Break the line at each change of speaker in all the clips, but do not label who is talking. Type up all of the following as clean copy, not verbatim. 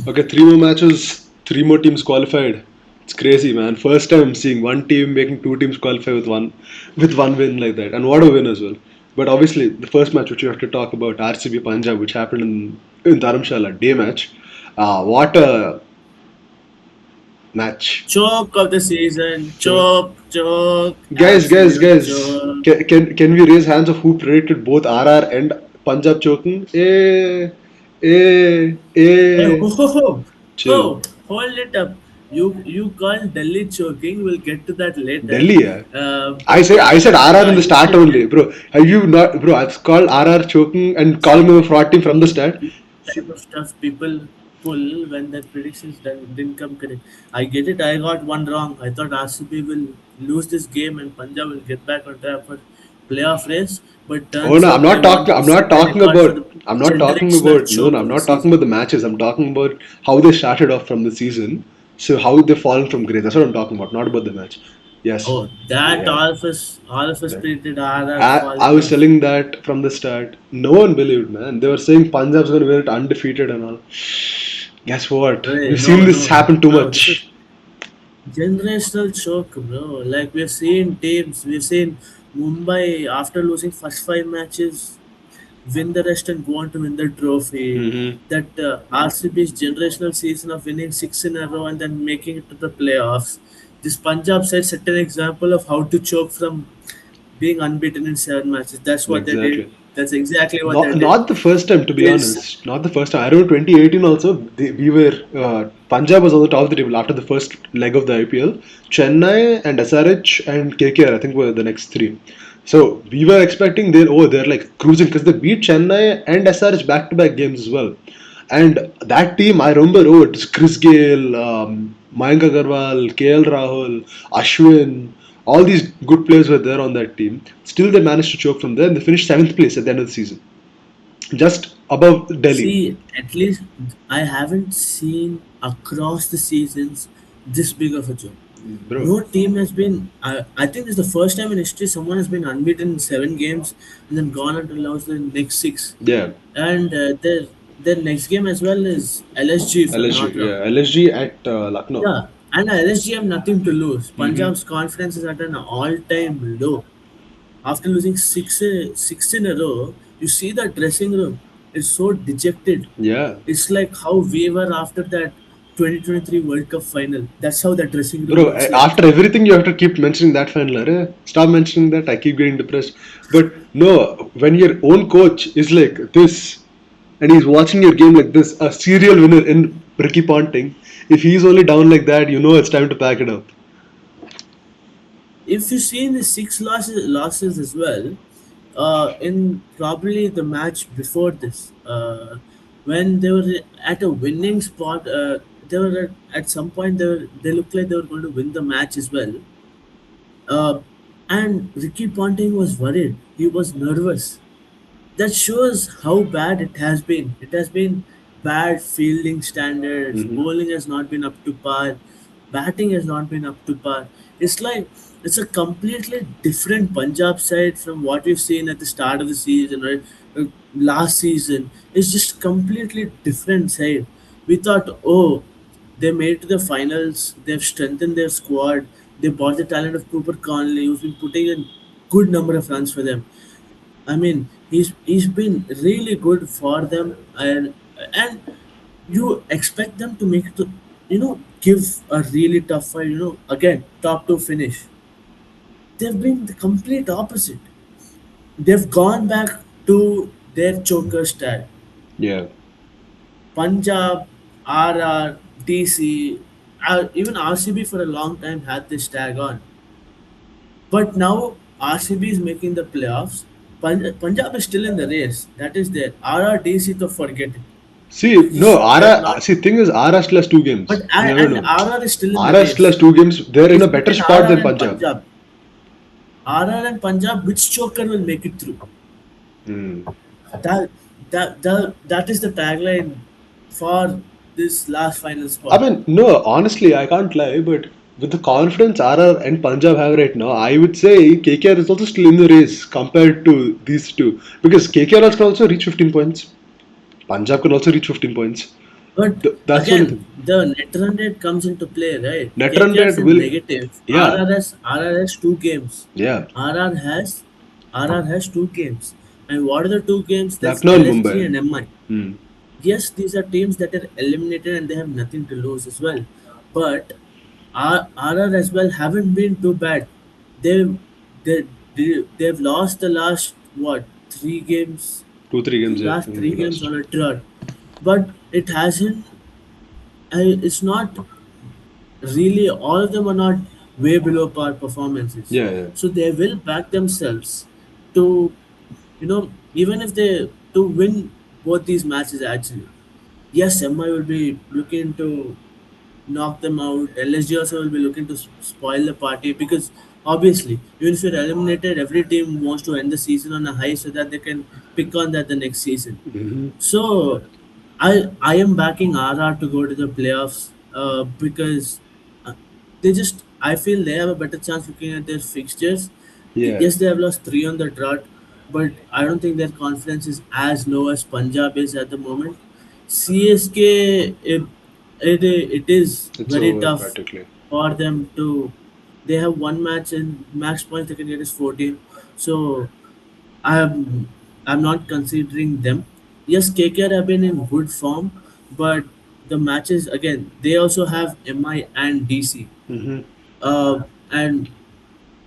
Okay, three more matches, three more teams qualified. It's crazy, man. First time I'm seeing one team making two teams qualify with one win like that, and what a win as well. But obviously, the first match which you have to talk about, RCB Punjab, which happened in Dharamshala, day match. What a match!
Choke of the season.
Sure.
Choke.
Guys,
Absolute choke.
can we raise hands of who predicted both RR and Punjab choking?
Hey,
Eh. Chill.
hold it up. You call Delhi choking. We'll get to that later.
Delhi, yeah. I
But
said I said RR in the
you
start
said
only,
that
bro. Have you not, bro? I've called RR choking and calling them a fraud team from the
these,
start.
these type of stuff people pull when their predictions didn't come correct. I get it. I got one wrong. I thought RCB will lose this game and Punjab will get back on track for playoff race. But
Oh
turns
no, I'm
out they
not
want
talking.
to
I'm
set
not
the
talking
record for
about.
the
I'm not talking
generational
about. No, no,
choke
I'm
of the
not talking about
season.
the matches. I'm talking about how they started off from the season. So how they've fallen from grace. That's what I'm talking about. Not about the match. Yes.
Oh, that
Yeah.
all of us
That.
predicted RR
I
falling
was
off.
telling that from the start. No one believed, man. They were saying Punjab's going to win it undefeated and all. Guess what?
Hey,
We've seen this happen too
no. This is
much.
generational choke, bro. Like we've seen teams, we've seen Mumbai after losing first five matches win the rest and go on to win the trophy.
Mm-hmm.
That RCB's generational season of winning six in a row and then making it to the playoffs. This Punjab side set an example of how to choke from being unbeaten in seven matches. That's what they did.
Exactly.
That's exactly what they did.
Not the first time, to be
This
honest. Not the first time. I remember 2018 also. We were Punjab was on the top of the table after the first leg of the IPL. Chennai and SRH and KKR, I think, were the next three. So we were expecting they're like cruising because they beat Chennai and SRH back to back games as well. And that team, I remember, it was Chris Gale, Mayank Agarwal, KL Rahul, Ashwin, all these good players were there on that team. Still, they managed to choke from there and they finished seventh place at the end of the season, just above Delhi.
See, at least I haven't seen across the seasons this big of a jump.
Bro,
No team has been. I think it's the first time in history someone has been unbeaten in seven games and then gone on to lose the next six.
yeah,
And their next game as well is LSG, if I'm
LSG,
not wrong.
yeah, LSG at Lucknow.
Yeah, and LSG have nothing to lose.
Hmm.
Punjab's confidence is at an all-time low. After losing six in a row, you see the dressing room is so dejected.
Yeah,
It's like how we were after that 2023 World Cup final. That's how the dressing room
bro.
looks like.
After everything, you have to keep mentioning that final. Stop mentioning that. I keep getting depressed. But no, when your own coach is like this, and he's watching your game like this, a serial winner in Ricky Ponting, if he's only down like that, you know it's time to pack it up.
If you see in the losses as well, in probably the match before this, when they were at a winning spot, they were at some point they looked like they were going to win the match as well. Uh, and Ricky Ponting was worried. He was nervous. That shows how bad it has been. It has been bad fielding standards.
Hmm.
Bowling has not been up to par. Batting has not been up to par. It's like it's a completely different Punjab side from what we've seen at the start of the season or last season. It's just completely different side. We thought, oh, they made it to the finals. They've strengthened their squad. They bought the talent of Cooper Conley, who's been putting in good number of runs for them. I mean, he's been really good for them, and you expect them to make it to, give a really tough fight. Again, top two finish. They've been the complete opposite. They've gone back to their choker style.
Yeah.
Punjab, RR, DC, even RCB for a long time had this tag on. But now RCB is making the playoffs. Punjab is still in the race. That is there. RRDC to forget it.
See, no,
They're
RR.
not.
See, thing is, RR still has two games.
But
You never
and
know.
RR is still in the
RR still has
race.
two games. They're in
It's
a better
between
spot
RR
than
and
Punjab.
Punjab. RR and Punjab, which choker will make it through?
Hmm.
That that is the tagline for this last final
I
spot.
mean, no, honestly, I can't lie, but with the confidence RR and Punjab have right now, I would say KKR is also still in the race compared to these two. Because KKR can also reach 15 points. Punjab can also reach 15 points.
But
That's the only
again,
thing.
the net run rate comes into play, right?
Net run
KKR is
rate
in
will,
negative.
yeah,
RR has two games.
yeah.
RR has RR has two games. And what are the two games? That's
Lucknow and
LSG
Mumbai.
and MI.
Hmm.
Yes, these are teams that are eliminated and they have nothing to lose as well. But RR as well haven't been too bad. They've they, they've lost the last what 3 games,
2 3 games. Yeah, I
last
think
three
we
games
lost.
on a trot. But it hasn't. It's not really, all of them are not way below par performances.
Yeah, yeah.
So they will back themselves to, even if they to win both these matches actually. Yes, MI will be looking to knock them out. LSG also will be looking to spoil the party because obviously, even if you're eliminated, every team wants to end the season on a high so that they can pick on that the next season.
Hmm.
So I am backing RR to go to the playoffs because uh, I feel they have a better chance looking at their fixtures.
Yeah.
Yes, they have lost three on the trot, but I don't think their confidence is as low as Punjab is at the moment. CSK, it is
It's
very
over
tough
practically.
for them to. They have one match and max points they can get is 14. So I'm I'm not considering them. Yes, KKR have been in good form, but the matches again they also have MI and DC.
Hmm.
And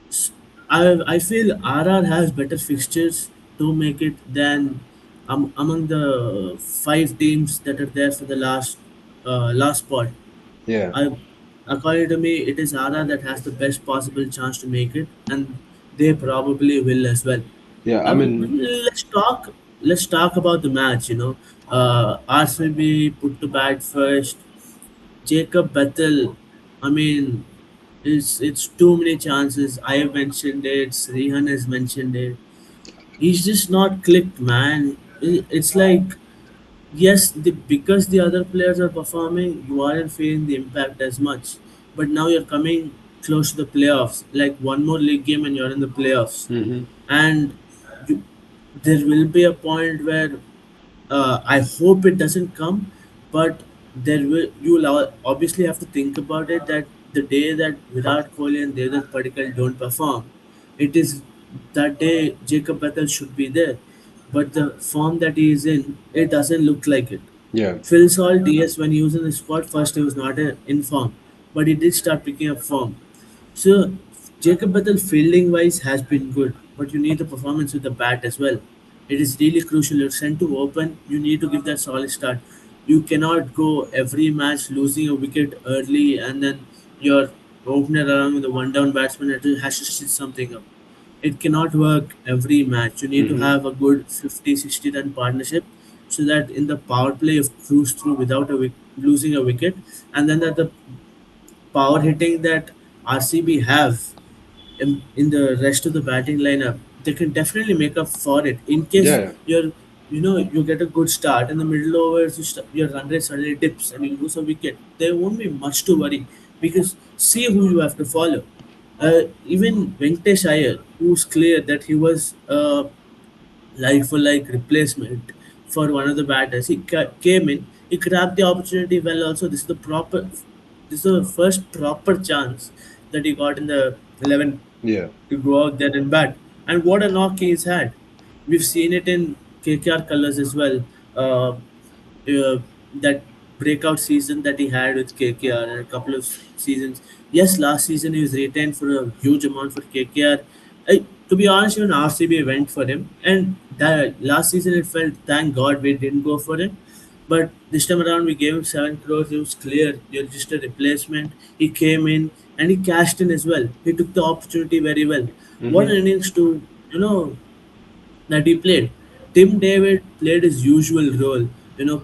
s- I feel RR has better fixtures to make it than among the five teams that are there for the last spot.
Yeah.
I, according to me, it is RR that has the best possible chance to make it, and they probably will as well.
Yeah. I mean,
Let's talk. Let's talk about the match. RCB put to bat first. Jacob Bethel. I mean, it's too many chances. I have mentioned it. Rehan has mentioned it. He's just not clicked, man. It's like, yes, because the other players are performing, you aren't feeling the impact as much. But now you're coming close to the playoffs, like one more league game and you're in the playoffs.
hmm,
And you, there will be a point where I hope it doesn't come, but you'll obviously have to think about it that the day that Virat Kohli and Devdutt Padikkal don't perform, it is that day Jacob Bethel should be there. But the form that he is in, it doesn't look like it.
yeah.
Phil Salt, yes, when he was in the squad first, he was not in form, but he did start picking up form. So Jacob Bethel fielding wise has been good, but you need the performance with the bat as well. It is really crucial. You're sent to open, you need to give that solid start. You cannot go every match losing a wicket early and then your opener around with a one down batsman has to stitch something up. It cannot work every match. You need to
Hmm.
have a good 50-60 run partnership so that in the power play you cruise through without losing a wicket, and then that the power hitting that RCB have in the rest of the batting lineup, they can definitely make up for it. In case
Yeah.
you get a good start in the middle overs, your run rate suddenly dips and you lose a wicket. There won't be much to worry because see who you have to follow. Even Venkatesh Iyer, who's clear that he was like for like replacement for one of the batters. He came in, he grabbed the opportunity well. Also, this is the first proper chance that he got in the 11
Yeah.
to go out there and bat. And what a knock he's had. We've seen it in KKR colors as well. That breakout season that he had with KKR and a couple of seasons. Yes, last season he was retained for a huge amount for KKR. To be honest, even RCB went for him, and that last season it felt thank God we didn't go for him. But this time around, we gave him 7 crores. It was clear. You're just a replacement. He came in and he cashed in as well. He took the opportunity very well. What
Hmm.
an innings to that he played. Tim David played his usual role.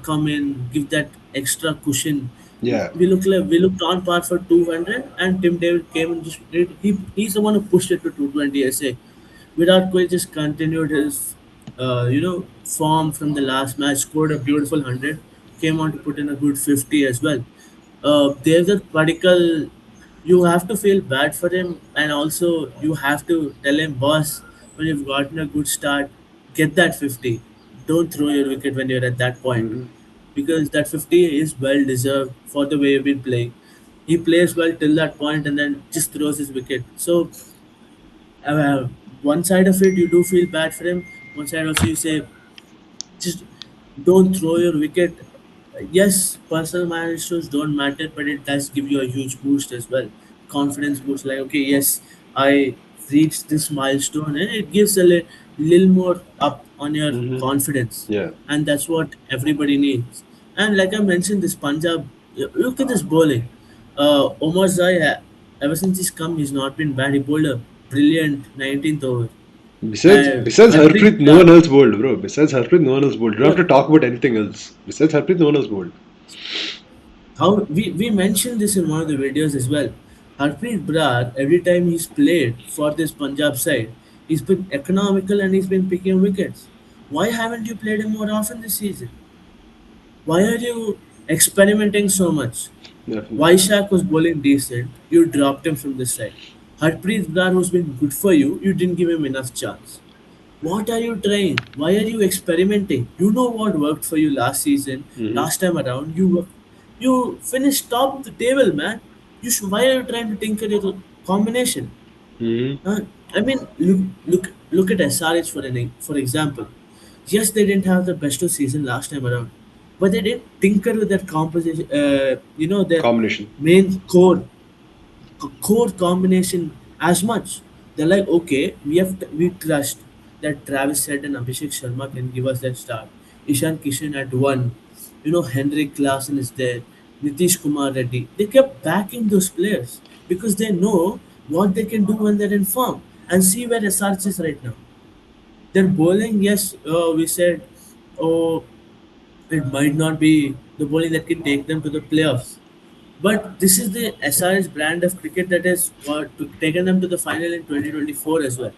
Come in, give that extra cushion.
Yeah.
We looked on par for 200, and Tim David came and just did. He's the one who pushed it to 220. I say, Virat Kohli just continued his form from the last match. Scored a beautiful 100. Came on to put in a good 50 as well. There's a particle. You have to feel bad for him, and also you have to tell him, boss, when you've gotten a good start, get that 50. Don't throw your wicket when you're at that point.
Hmm.
because that 50 is well deserved for the way we've been playing. He plays well till that point and then just throws his wicket. So uh, one side of it you do feel bad for him. One side also you say just don't throw your wicket. Yes, personal milestones don't matter, but it does give you a huge boost as well. Confidence boost, like, okay, yes, I reached this milestone, and it gives a little more up on your
Hmm.
confidence,
Yeah.
and that's what everybody needs. And like I mentioned, this Punjab, look at this bowling. Omar Zai, ever since he's come, he's not been bad. He bowled a brilliant 19th over.
Besides
Harpreet
Harpreet, no
Brar,
one else bowled, bro. Besides Harpreet, no one else bowled. You don't
yeah,
have to talk about anything else. Besides Harpreet, no one else bowled.
how we mentioned this in one of the videos as well. Harpreet Brar, every time he's played for this Punjab side, he's been economical and he's been picking wickets. Why haven't you played him more often this season? Why are you experimenting so much?
Definitely.
Vaishak was bowling decent, you dropped him from this side. Harpreet Brar, who's been good for you, you didn't give him enough chance. What are you trying? Why are you experimenting? You know what worked for you last season,
Hmm.
last time around. You finished top of the table, man. Why are you trying to tinker your combination?
Hmm.
Huh? I mean, look at SRH for example. Yes, they didn't have the best of season last time around, but they didn't tinker with their composition. Their
Combination.
main core combination as much. They're like, okay, we trust that Travis Head and Abhishek Sharma can give us that start. Ishan Kishan at one, Henrik Klassen is there, Nitish Kumar Reddy. They kept backing those players because they know what they can do when they're in form. And see where SRH is right now. They're bowling, yes, we said, oh, it might not be the bowling that can take them to the playoffs. But this is the SRS brand of cricket that has taken them to the final in 2024 as well.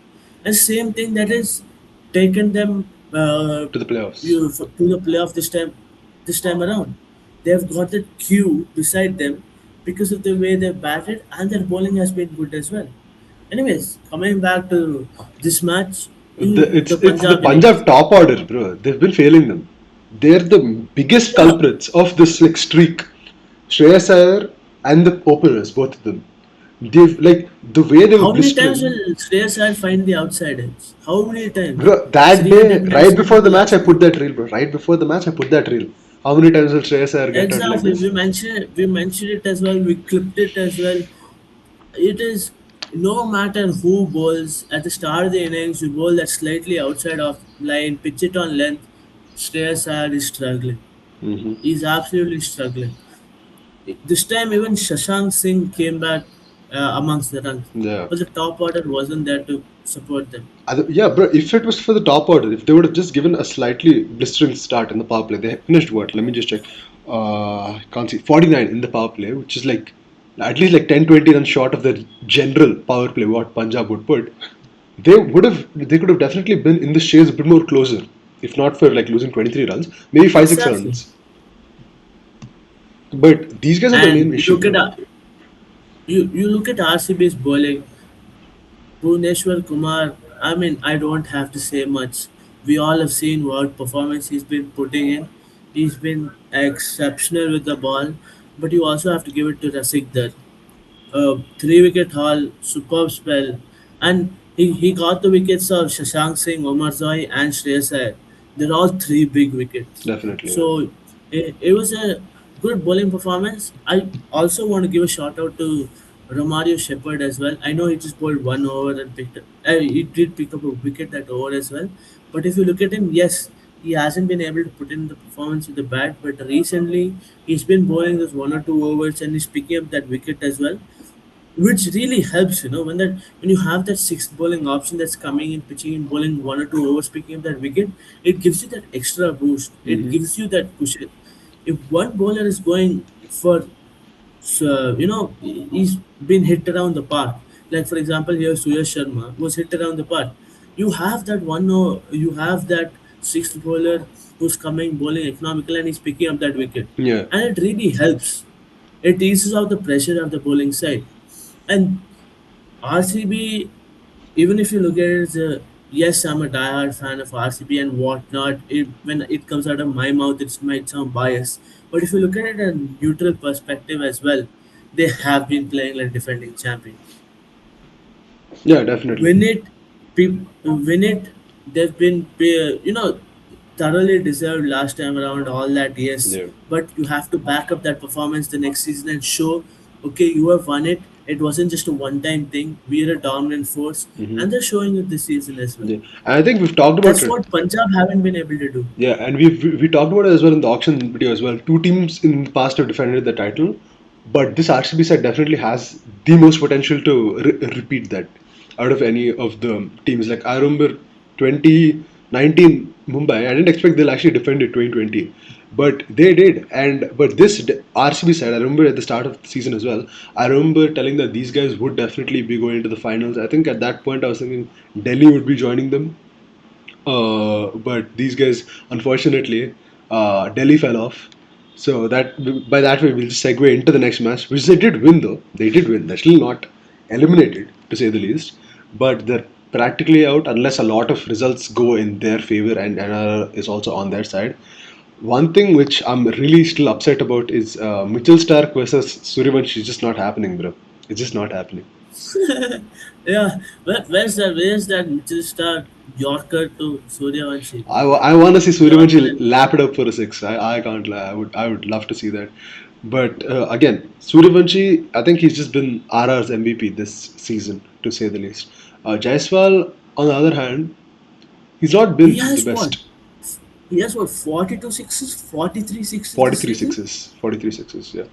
And same thing that has taken them
To the playoffs.
to the playoff this time around. They've got that queue beside them because of the way they've batted and their bowling has been good as well. Anyways, coming back to this match, the
It's the
Punjab innings.
Punjab top order, bro. They've been failing them. They're the biggest
Yeah,
culprits of this like streak. Shreyas Iyer and the openers, both of them. They've like the way they were
how many times
blistering.
will Shreyas Iyer find the outside edge? How many times?
Bro, that
Three
day,
dead
right
times
before
in
the
the
match, I
last
put
2.
that reel, bro. Right before the match, I put that reel. How many times will Shreyas Iyer get out like
Exactly.
this?
We mentioned it as well. We clipped it as well. It is no matter who bowls at the start of the innings, you bowl that slightly outside of line, pitch it on length. Shreyas Iyer is struggling.
Hmm.
He's absolutely struggling. This time, even Shashank Singh came back amongst the runs,
Yeah.
but the top order wasn't there to support them.
Yeah, bro. If it was for the top order, if they would have just given a slightly blistering start in the power play, they finished what? Let me just check. I can't see 49 in the power play, which is like at least like 10-20 runs short of the general power play what Punjab would put. They could have definitely been in the shades a bit more closer, if not for like losing 23 runs, maybe 5-6
Exactly.
runs. But these guys are the main
And you
issue,
look at
bro.
you look at RCB's bowling. Bhuvneshwar Kumar, I mean, I don't have to say much. We all have seen what performance he's been putting in. He's been exceptional with the ball, but you also have to give it to Rasik Dar. 3 wicket haul, superb spell, and he got the wickets of Shashank Singh, Omar Zoi, and Shreyas Iyer. They're all 3 big wickets.
Definitely, yeah.
So it was a good bowling performance. I also want to give a shout out to Romario Shepherd as well. I know he just bowled 1 over and picked up. He did pick up a wicket that over as well. But if you look at him, yes, he hasn't been able to put in the performance with the bat. But recently, he's been bowling those 1 or 2 overs and he's picking up that wicket as well, which really helps, when you have that sixth bowling option that's coming in, pitching in, bowling 1 or 2 overs, picking up that wicket. It gives you that extra boost, it
Hmm.
gives you that cushion. If one bowler is going for, he's been hit around the park, like for example here Suyash Sharma was hit around the park, you have that sixth bowler who's coming bowling economical and he's picking up that wicket,
Yeah.
and it really helps. It eases out the pressure of the bowling side. And RCB, even if you look at it, yes, I'm a diehard fan of RCB and whatnot. When it comes out of my mouth, it might sound biased. But if you look at it in a neutral perspective as well, they have been playing like defending champions.
Yeah, definitely.
Win it, win it. They've been, thoroughly deserved last time around. All that, yes,
Yeah.
but you have to back up that performance the next season and show, okay, you have won it. It wasn't just a one-time thing. We're a dominant force,
Hmm.
and they're showing it this season as well.
Yeah. And I think we've talked about
That's
it.
what Punjab haven't been able to do.
Yeah, and we talked about it as well in the auction video as well. Two teams in the past have defended the title, but this RCB side definitely has the most potential to repeat that out of any of the teams. Like I remember 2019 Mumbai. I didn't expect they'll actually defend it 2020, but they did. And but this RCB side, I remember at the start of the season as well. I remember telling that these guys would definitely be going into the finals. I think at that point I was thinking Delhi would be joining them, but these guys, unfortunately, Delhi fell off. So that by that way, we'll just segue into the next match, which they did win though. They did win. They're still not eliminated, to say the least, but they're practically out unless a lot of results go in their favor and NRR is also on their side. One thing which I'm really still upset about is Mitchell Stark versus Suryavanshi is just not happening, bro. It's just not happening.
Yeah, where's that Mitchell Stark Yorker to Suryavanshi?
I want to see Suryavanshi
Nonsense.
lap it up for a six. I can't lie. I would love to see that. But again, Suryavanshi, I think he's just been RR's MVP this season, to say the least. Jaiswal, on the other hand, he's not
He
been the
has what?
best.
He has what? 42 sixes, 43 sixes this
43
season.
sixes, 43 sixes. Yeah,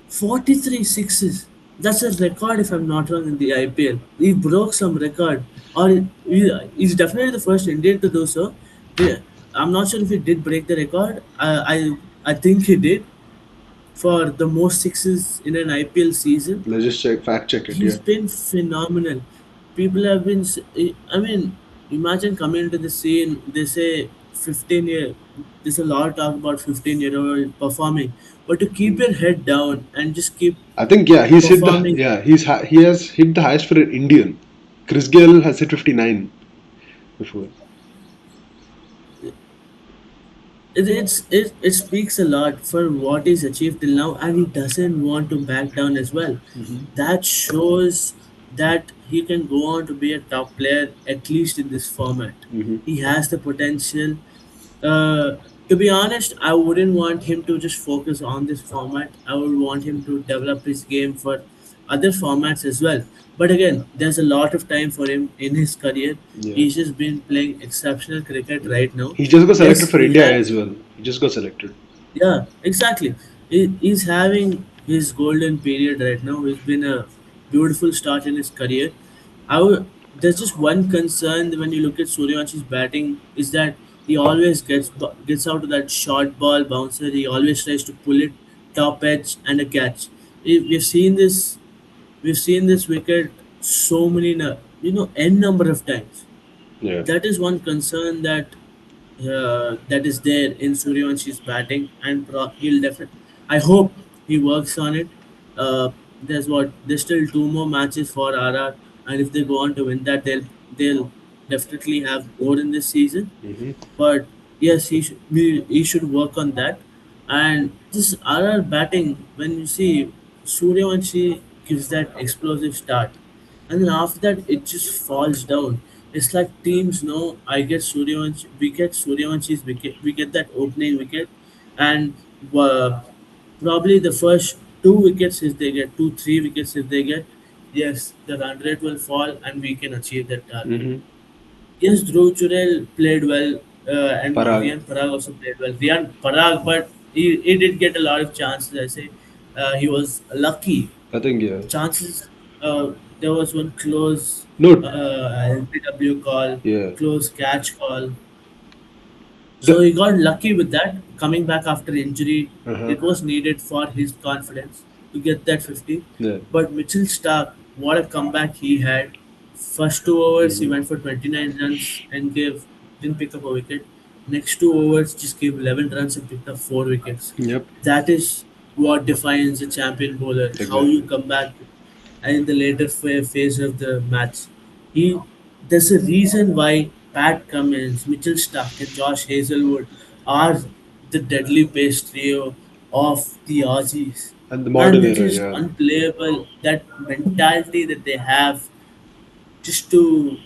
43 sixes. That's a record, if I'm not wrong, in the IPL. He broke some record, or he's definitely the first Indian to do so. Yeah, I'm not sure if he did break the record. I think he did for the most sixes in an IPL season.
let's just fact check it.
He's
Yeah,
been phenomenal. People have been. I mean, imagine coming into the scene. They say 15 year. There's a lot of talk about 15-year-old performing, but to keep your head down and just keep
I think he's hit the
performing.
he has hit the highest for an Indian. Chris Gayle has hit 59 before.
It speaks a lot for what he's achieved till now, and he doesn't want to back down as well. That shows that he can go on to be a top player at least in this format.
Hmm.
He has the potential. To be honest, I wouldn't want him to just focus on this format. I would want him to develop his game for other formats as well. But again, there's a lot of time for him in his career.
Yeah.
He's just been playing exceptional cricket right now.
He just got selected
Yes,
for
he
India
had.
as well. He just got selected.
Yeah, exactly. He's having his golden period right now. It's been a beautiful start in his career. There's just one concern when you look at Suryavanshi's batting is that he always gets out of that short ball bouncer. He always tries to pull it top edge and a catch. We've seen this. We've seen this wicket so many, n number of times.
Yeah.
That is one concern that is there in Suryavanshi's batting, and he'll definitely. I hope he works on it. There's still two more matches for RR, and if they go on to win that, they'll definitely have more in this season.
Hmm.
But yes, he should work on that. And this RR batting, when you see Suryavanshi gives that explosive start, and then after that it just falls down. It's like teams know we get Suryavanchi's wicket, we get that opening wicket, and probably the first two wickets if they get 2 3 wickets if they get, yes, the run rate will fall and we can achieve that target.
Hmm.
Yes, Dhruv Churel played well, and
Parag.
Rian Parag also played well. Rian Parag, but he did get a lot of chances. I say he was lucky.
I think
Chances. There was one close
no.
LBW call,
Yeah.
close catch call. So
The.
he got lucky with that. Coming back after injury,
Uh-huh.
it was needed for his confidence to get that 50.
Yeah.
But Mitchell Stark, what a comeback he had. First 2 overs, he
Hmm.
went for 29 runs and didn't pick up a wicket. Next 2 overs, just gave 11 runs and picked up 4 wickets.
Yep.
That is what defines a champion bowler. How you
Exactly.
come back in the later phase of the match. He There's a reason why. Pat Cummins, Mitchell Stark, and Josh Hazelwood are the deadly pace trio of the Aussies.
And the
And
modern
it
era,
is
yeah.
unplayable that mentality that they have just to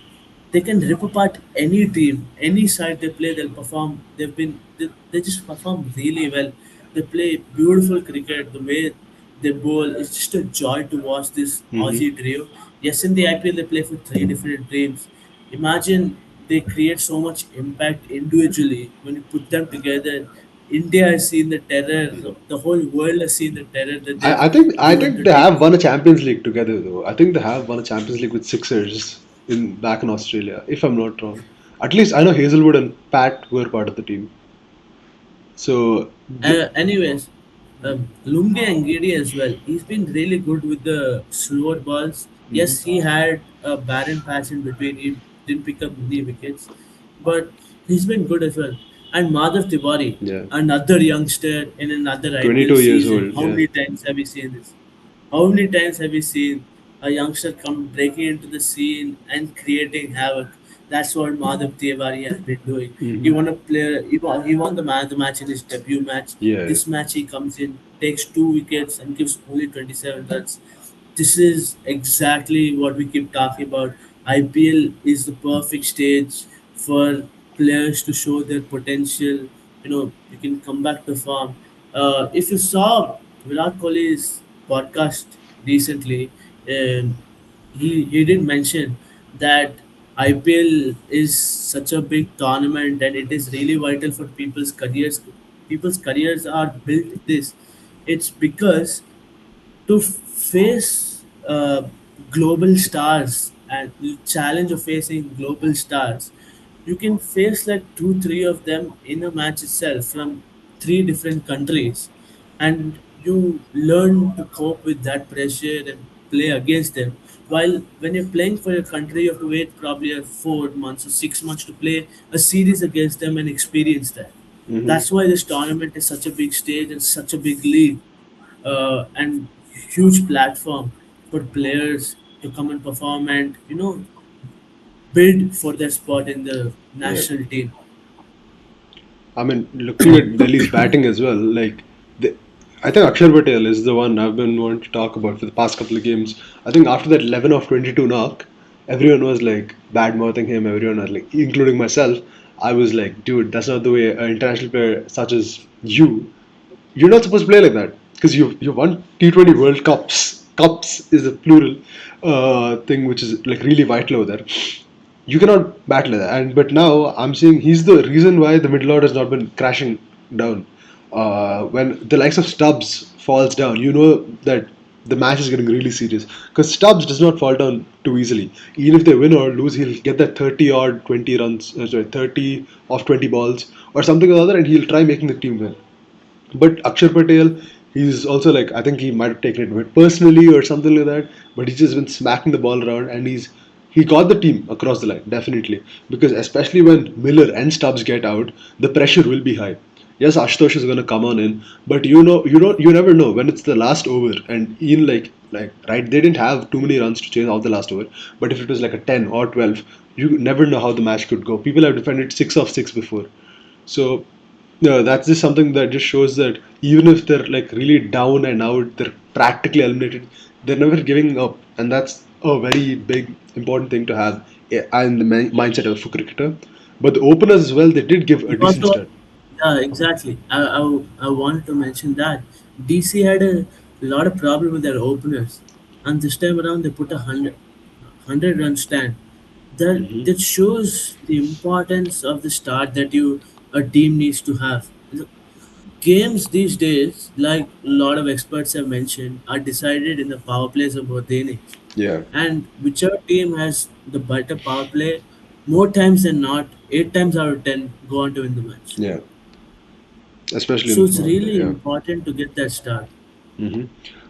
they can rip apart any team, any side they play. They'll perform. They just perform really well. They play beautiful cricket. The way they bowl, it's just a joy to watch this
Hmm.
Aussie trio. Yes, in the IPL they play for three different teams. Imagine they create so much impact individually when you put them together. India has seen the terror. The whole world has seen the terror that they've
I
given
think
to
they have
teams.
won a Champions League together though. I think they have won a Champions League with Sixers in back in Australia, if I'm not wrong. At least I know Hazelwood and Pat were part of the team. So
Anyways, Lumbi Angedi as well. He's been really good with the slower balls.
mhm.
Yes, he had a barren patch in between. He didn't pick up many wickets, but he's been good as well. And Madhav Tiwari,
Yeah,
another youngster in another IPL
22 years
season.
old.
How
Yeah.
many times have we seen this? How many times have we seen a youngster come breaking into the scene and creating havoc? That's what Madhav Tiwari has been doing. He
Hmm.
won a player. He won the man of the match in his debut match.
Yeah.
This match he comes in, takes 2 wickets, and gives only 27 runs. This is exactly what we keep talking about. IPL is the perfect stage for players to show their potential. You can come back to form. If you saw Virat Kohli's podcast recently, he did mention that IPL is such a big tournament and it is really vital for people's careers. People's careers are built this. It's because to face global stars and the challenge of facing global stars, you can face like two, three of them in a match itself from three different countries, and you learn to cope with that pressure and play against them. While when you're playing for your country, you have to wait probably 4 months or 6 months to play a series against them and experience that.
Hmm.
That's why this tournament is such a big stage and such a big league, and huge platform for players to come and perform and bid for their spot in the
Yeah.
national team.
I mean, looking at Delhi's batting as well, like the, I think Akshar Patel is the one I've been wanting to talk about for the past couple of games. I think after that 11 of 22 knock, everyone was like bad mouthing him. Everyone was like, including myself, I was like, dude, that's not the way an international player such as you're not supposed to play like that because you won T20 World Cups. Cups is a plural thing, which is like really vital over there. You cannot battle that. And but now I'm saying he's the reason why the middle order has not been crashing down. When the likes of Stubbs falls down, you know that the match is getting really serious because Stubbs does not fall down too easily. Even if they win or lose, he'll get that 30 or 20 runs, 30 of 20 balls or something or other, and he'll try making the team win. But Akshar Patel, he's also like I think he might have taken it a bit personally or something like that. But he's just been smacking the ball around, and he got the team across the line definitely because especially when Miller and Stubbs get out, the pressure will be high. Yes, Ashutosh is going to come on in, but you never know when it's the last over, and in like right, they didn't have too many runs to chase out the last over. But if it was like a 10 or 12, you never know how the match could go. People have defended 6 of 6 before, so no, that's just something that just shows that even if they're like really down and out, they're practically eliminated. They're never giving up, and that's a very big important thing to have in the mindset of a cricketer. But the openers as well, they did give a
You
decent
also,
start.
yeah, exactly. I wanted to mention that DC had a lot of problem with their openers, and this time around they put a hundred run stand.
Hmm.
That shows the importance of the start that you a team needs to have. Games these days, like a lot of experts have mentioned, are decided in the power plays of both the innings.
Yeah,
And whichever team has the better power play, more times than not, 8 times out of 10 go on to win the match.
yeah, especially in
So
the
it's
power play.
really
Yeah.
important to get that start.
Hmm.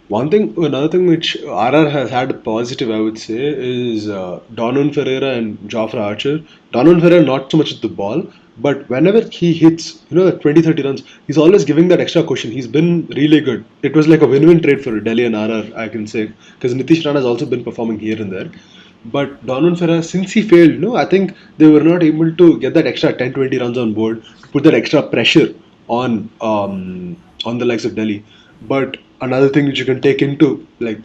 Another thing which RR has had positive, I would say, is Donovan Ferreira and Jofra Archer. Donovan Ferreira not so much with the ball, but whenever he hits, the 20, 30 runs, he's always giving that extra cushion. He's been really good. It was like a win-win trade for Delhi and RR, I can say, because Nitish Rana has also been performing here and there. But Donovan Ferrer, since he failed, no, I think they were not able to get that extra 10, 20 runs on board, to put that extra pressure on the likes of Delhi. But another thing which you can take into like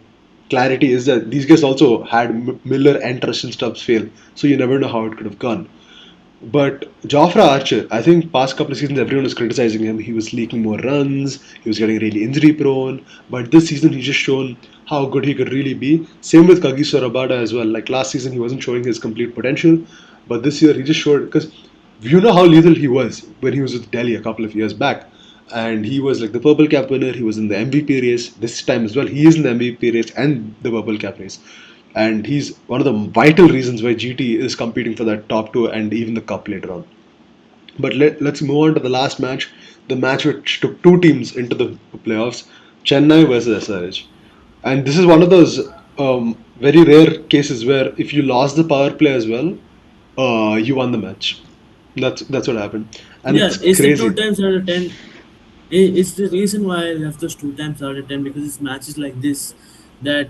clarity is that these guys also had Miller and Tristan Stubbs fail, so you never know how it could have gone. But Jofra Archer, I think past couple of seasons everyone was criticizing him. He was leaking more runs. He was getting really injury prone. But this season he's just shown how good he could really be. Same with Kagiso Rabada as well. Like last season he wasn't showing his complete potential, but this year he just showed because you know how lethal he was when he was with Delhi a couple of years back. And he was like the Purple Cap winner. He was in the MVP race this time as well. He is in the MVP race and the Purple Cap race, and he's one of the vital reasons why GT is competing for that top two and even the cup later on. But let's move on to the last match, the match which took two teams into the playoffs, Chennai versus SRH. And this is one of those very rare cases where if you lost the power play as well, you won the match. That's what happened, and
Yeah,
it's
it's the two
crazy.
times out of ten. It's the reason why I left those two times out of ten, because it's matches like this that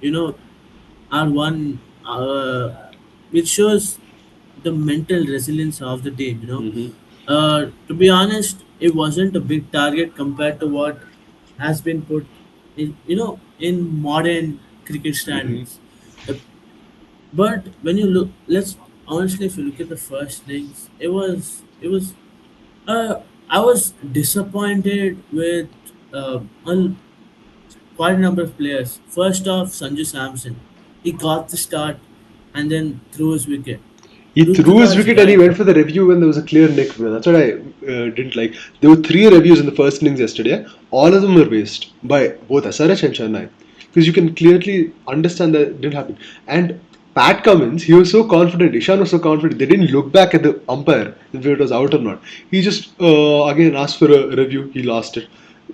you know are one which shows the mental resilience of the team.
Hmm.
To be honest, it wasn't a big target compared to what has been put in in modern cricket
Hmm.
standards. The But when you look, let's honestly, if you look at the first innings, it was. I was disappointed with quite a number of players. First off, Sanju Samson, he got the start and then threw his wicket.
He threw his
Ruturaj
wicket and he went
Gaikwad,
for the review when there was a clear nick. That's what I didn't like. There were three reviews in the first innings yesterday. All of them were waste by both SRH and Chennai. Because you can clearly understand that it didn't happen. And Pat Cummins, he was so confident. Ishan was so confident. They didn't look back at the umpire if it was out or not. He just again asked for a review. He lost it.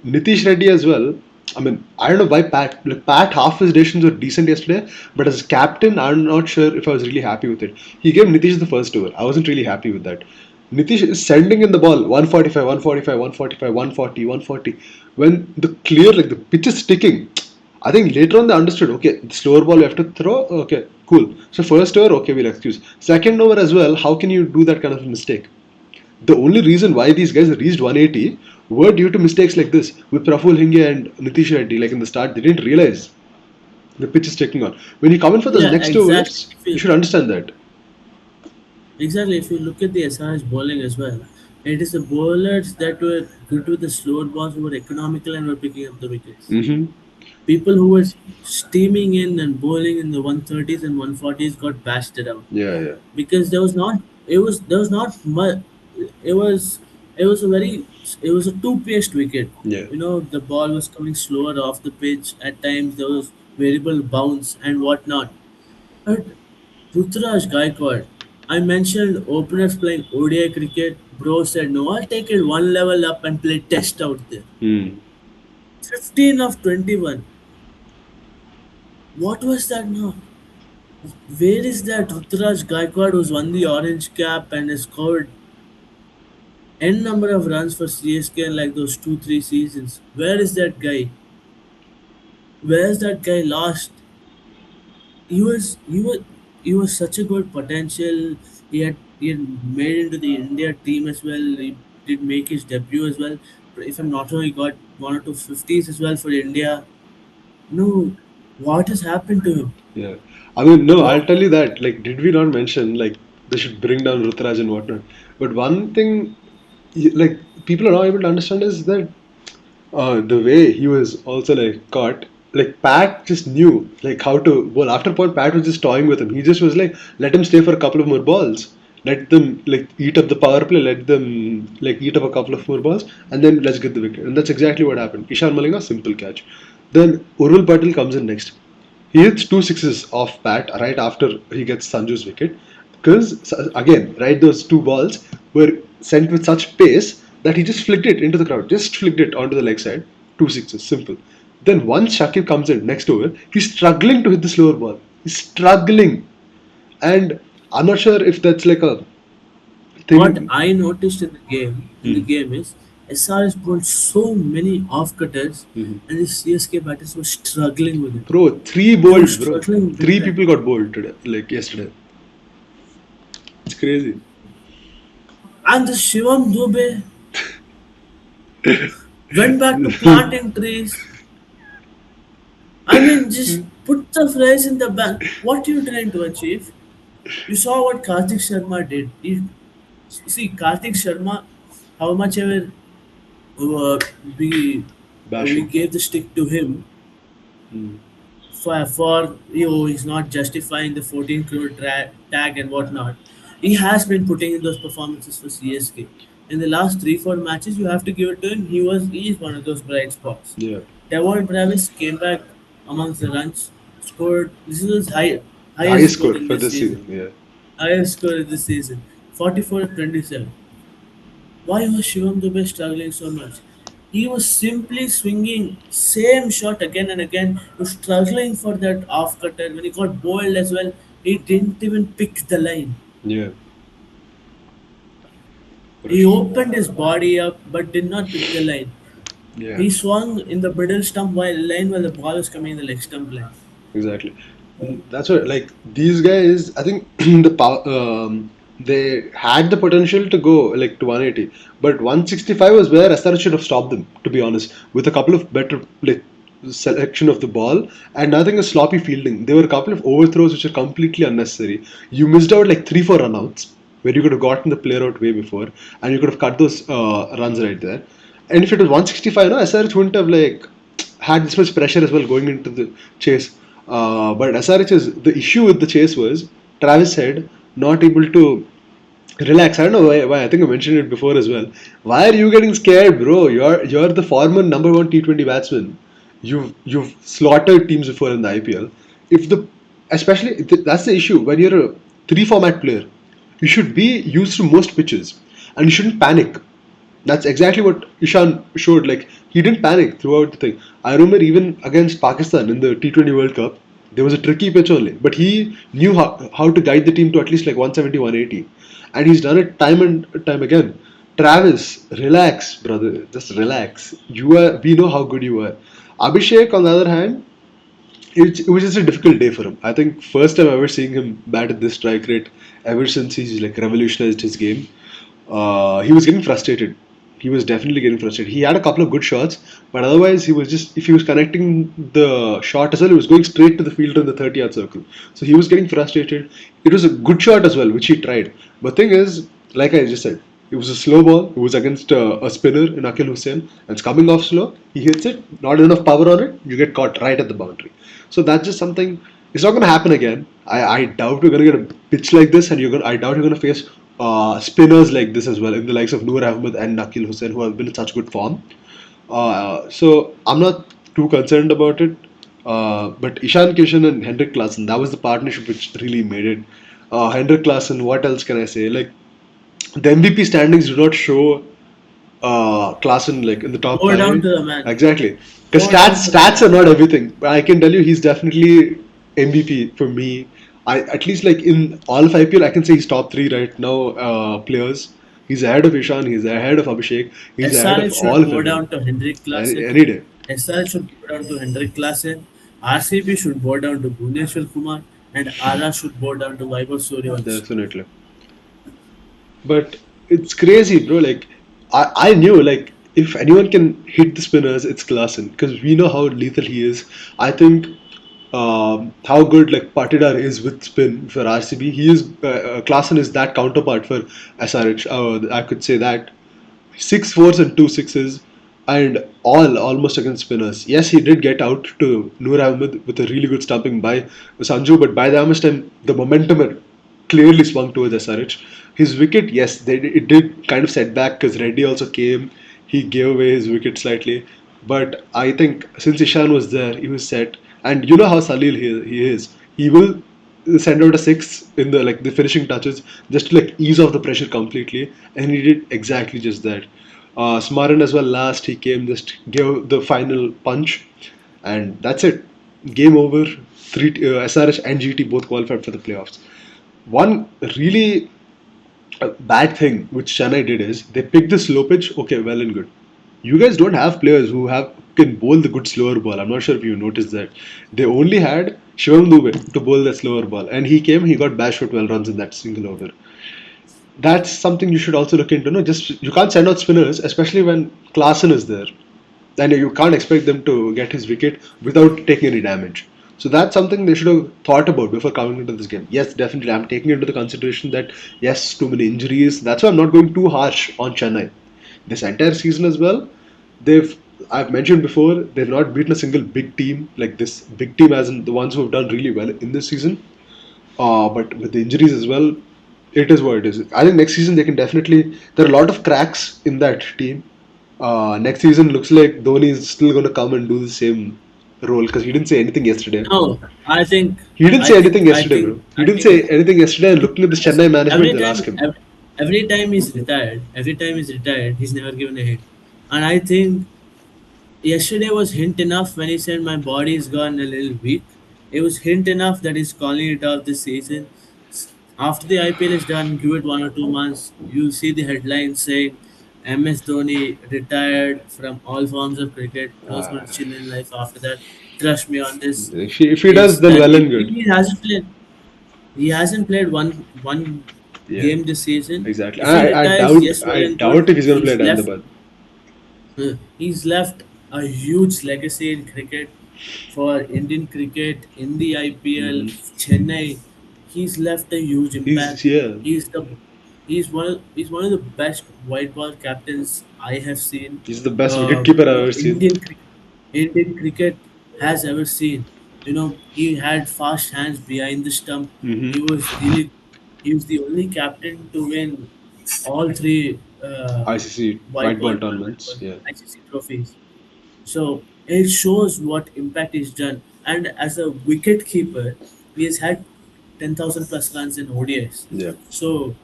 Nitish Reddy as well. I mean, I don't know why Pat. Like Pat, half his decisions were decent yesterday, but as captain, I'm not sure if I was really happy with it. He gave Nitish the first over. I wasn't really happy with that. Nitish is sending in the ball 145, 145, 145, 140, 140. When the clear, like the pitch is sticking. I think later on they understood, okay, the slower ball you have to throw, okay, cool. So first over, okay, we'll excuse. Second over as well, how can you do that kind of a mistake? The only reason why these guys reached 180 were due to mistakes like this with Praful Hinge and Nitish Reddy. Like in the start, they didn't realize the pitch is taking on. When you come in for those
yeah,
next
exactly.
overs, you should understand that.
If you look at the SRH bowling as well, it is the bowlers that were good with the slower balls who were economical and were picking up the wickets.
Mm-hmm.
People who were steaming in and bowling in the 130s and 140s got bashed out,
Yeah, yeah,
because there was not much. It was a very it was a two-paced wicket.
yeah.
The ball was coming slower off the pitch. At times there was variable bounce and whatnot. But Ruturaj Gaikwad, I mentioned openers playing ODI cricket. Bro said no, I'll take it one level up and play test out there.
Mm.
15 of 21. What was that now? Where is that Ruturaj Gaikwad who's won the orange cap and has scored n number of runs for CSK in like those 2 3 seasons? Where is that guy? Where's that guy lost? He was such a good potential. He had made into the India team as well. He did make his debut as well. If I'm not wrong, he got one or two fifties as well for India. No, what has happened to him?
Yeah. I mean, no, I'll
What?
tell you that. Like, did we not mention like they should bring down Rutraj and whatnot? But one thing, like people are not able to understand is that the way he was also like caught, like Pat just knew like how to. Well, after a point, Pat was just toying with him. He just was like, let him stay for a couple of more balls. Let them like eat up the power play. Let them like eat up a couple of more balls, and then let's get the wicket. And that's exactly what happened. Ishan Malinga, simple catch. Then Urul Patel comes in next. He hits two sixes off Pat right after he gets Sanju's wicket. Because again, right, those two balls were sent with such pace that he just flicked it into the crowd, just flicked it onto the leg side. Two sixes, simple. Then once Shakib comes in next over, he's struggling to hit the slower ball. He's struggling, and I'm not sure if that's like a
What
thing.
I noticed in the game
Hmm.
is SRS bowled so many off-cutters,
Mhm.
and the CSK batters were struggling with it.
Bro, three
They were
bowled, bro.
struggling big
Three
time.
people got bowled today, like yesterday. It's crazy.
And the Shivam Dubey went back to planting trees. I mean, just put the phrase in the bank. What are you trying to achieve? You saw what Karthik Sharma did. See, Karthik Sharma, how much ever uh, we we
Bashing.
gave the stick to him
Mm.
for he's not justifying the 14 crore tag and whatnot. He has been putting in those performances for CSK. In the last 3-4 matches, you have to give it to him. He is one of those bright spots.
Yeah.
Devon Travis came back amongst the runs, scored. This is his highest
Highest
score
score
in
for
this
this
season.
season. Yeah.
Highest score in this season, 44-27. Why was Shivam Dubey struggling so much? He was simply swinging same shot again and again. He was struggling for that off cutter. When he got bowled as well, he didn't even pick the line.
Yeah.
He
Correct.
opened his body up but did not pick the line.
Yeah.
He swung in the middle stump while the ball was coming in the leg stump line.
Exactly. That's what, like, these guys, I think the power, they had the potential to go like to 180, but 165 was where SR should have stopped them, to be honest, with a couple of better like selection of the ball and nothing is sloppy fielding. There were a couple of overthrows which are completely unnecessary. You missed out like 3-4 runouts where you could have gotten the player out way before and you could have cut those runs right there. And if it was 165, no, SRH wouldn't have like had this much pressure as well going into the chase. But SRH's the issue with the chase was Travis Head not able to relax. I don't know why. I think I mentioned it before as well. Why are you getting scared, bro? You're the former number one T20 batsman. You've slaughtered teams before in the IPL. If the especially that's the issue when you're a three format player, you should be used to most pitches and you shouldn't panic. That's exactly what Ishan showed. Like he didn't panic throughout the thing. I remember even against Pakistan in the T20 World Cup, there was a tricky pitch only, but he knew how to guide the team to at least like 170, 180, and he's done it time and time again. Travis, relax, brother. Just relax. You are. We know how good you are. Abhishek, on the other hand, it was just a difficult day for him. I think first time ever seeing him bat at this strike rate ever since he's like revolutionized his game. He was getting frustrated. He was definitely getting frustrated. He had a couple of good shots, but otherwise he was just if he was connecting the shot as well, he was going straight to the fielder in the 30-yard circle. So he was getting frustrated. It was a good shot as well, which he tried. But thing is, like I just said, it was a slow ball. It was against a spinner in Akil Hussain, and it's coming off slow. He hits it, not enough power on it. You get caught right at the boundary. So that's just something. It's not going to happen again. I doubt we're going to get a pitch like this, and I doubt you're going to face spinners like this as well, in the likes of Noor Ahmed and Nakil Hussain, who have been in such good form. So I'm not too concerned about it. But Ishan Kishan and Hendrik Klaasen, that was the partnership which really made it. Hendrik Klaasen, what else can I say? Like the MVP standings do not show Klaasen like in the top
Bow down
five.
to the man.
Exactly, because
Bow down to the
stats are
man.
not everything. But I can tell you, he's definitely MVP for me. I at least like in all of IPL, I can say he's top three right now. Players, he's ahead of Ishan. He's ahead of Abhishek. He's ahead of
SRH
all
should
of
bow
everyone.
down to Hendrik Klaasen.
Any day,
SRH should bow down to Hendrik Klaasen. RCB should bow down to Bhuvneshwar Kumar. And RR should bow down to Vaibhav Suryavanshi.
definitely. But it's crazy, bro. Like I knew like if anyone can hit the spinners, it's Klassen because we know how lethal he is. I think how good like Patidar is with spin for RCB. He is Klassen is that counterpart for SRH. I could say that 6 fours and 2 6s, and all almost against spinners. Yes, he did get out to Noor Ahmed with a really good stumping by Sanju, but by the Ahmed time, the momentum had clearly swung towards SRH. His wicket, yes, it did kind of set back because Reddy also came. He gave away his wicket slightly, but I think since Ishan was there, he was set. And you know how Salil he is. He will send out a six in the like the finishing touches just to like ease off the pressure completely, and he did exactly just that. Smaran as well. Last he came, just gave the final punch, and that's it. Game over. Three SRH and GT both qualified for the playoffs. One really bad thing which Chennai did is they picked the slow pitch. Okay, well and good. You guys don't have players who have can bowl the good slower ball. I'm not sure if you noticed that. They only had Shivam Dube to bowl the slower ball, and he came, he got bashed for 12 runs in that single over. That's something you should also look into. No, just you can't send out spinners, especially when Klaasen is there, and you can't expect them to get his wicket without taking any damage. So that's something they should have thought about before coming into this game. Yes, definitely, I'm taking into the consideration that yes, too many injuries. That's why I'm not going too harsh on Chennai. This entire season as well, they've I've mentioned before they've not beaten a single big team like this. Big team as in the ones who have done really well in this season. But with the injuries as well, it is what it is. I think next season they can definitely. There are a lot of cracks in that team. Next season looks like Dhoni is still going to come and do the same role because he didn't say anything yesterday.
No, I think,
He didn't
I
say
think,
anything
I
yesterday,
think,
bro. He
I
didn't
think
say anything yesterday. And looking at this
yes,
Chennai management, they'll ask him.
every time he's retired, he's never given a hit. And I think yesterday was hint enough when he said my body is gone a little weak. It was hint enough that he's calling it off this season. After the IPL is done, give it 1 or 2 months, you'll see the headlines saying MS Dhoni retired from all forms of cricket. Was going to chill in life after that. Trust me on this.
If he does,
He's
then
done.
well and good.
He hasn't played. He hasn't played one
Yeah,
game this season.
exactly.
If he
I
retires,
doubt
yes, well
I
and good.
doubt if he's going to play at Ahmedabad.
He's left a huge legacy in cricket for Indian cricket in the IPL.
Hmm.
Chennai, he's left a huge
He's
impact.
yeah.
He's the he's one of the best white ball captains I have seen.
He's the best wicketkeeper I've ever seen.
Indian cricket has ever seen. You know, he had fast hands behind the stump.
Hmm.
He was really he was the only captain to win all three
ICC
white
white
ball
ball tournaments. Yeah.
ICC trophies. So it shows what impact he's done. And as a wicket keeper, he has had 10,000 plus runs in ODIs.
Yeah.
So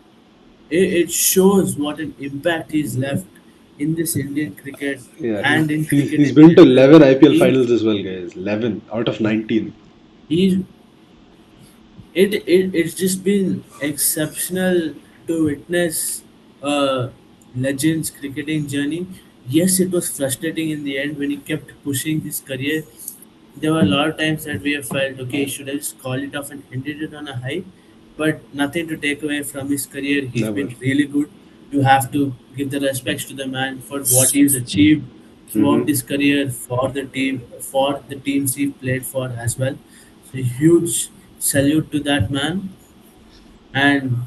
it shows what an impact he's left in this Indian cricket
Yeah.
and in cricket
He's
in
been to
general.
11 IPL
He
finals as well, guys. 11 out of 19.
he's it's just been exceptional to witness legend's cricketing journey. Yes, it was frustrating in the end when he kept pushing his career. There were a lot of times that we have felt, okay, should I just call it off and ended it on a high? But nothing to take away from his career. He's
Never.
been really good. You have to give the respects to the man for what he's achieved throughout
Hmm.
his career for the teams he played for as well. So huge salute to that man. And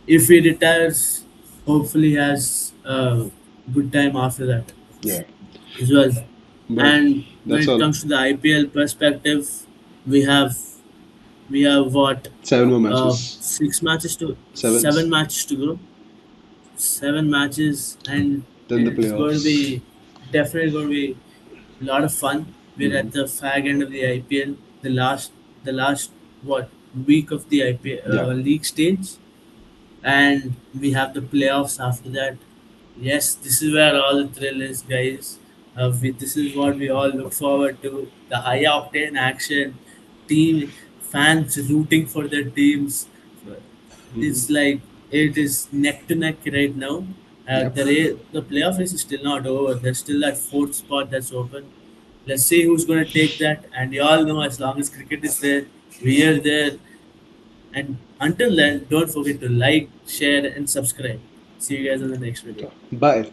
if he retires, hopefully he has a good time after that
Yeah.
as well.
But
And when
that's
it
all.
comes to the IPL perspective, we have we have what
7 more matches.
6 matches to
Seven.
7 matches to go, 7 matches, and
Then the
it's going to
playoffs.
be definitely going to be a lot of fun. We're
Hmm.
at the fag end of the IPL, the last what week of the IPL
Yeah.
league stage, and we have the playoffs after that. Yes, this is where all the thrill is, guys. This is what we all look forward to: the high octane action, team fans rooting for their teams.
Hmm.
It's like it is neck to neck right now.
Yep.
The playoff race is still not over. There's still that fourth spot that's open. Let's see who's going to take that. And you all know, as long as cricket is there, we are there. And until then, don't forget to like, share, and subscribe. See you guys in the next video.
Bye.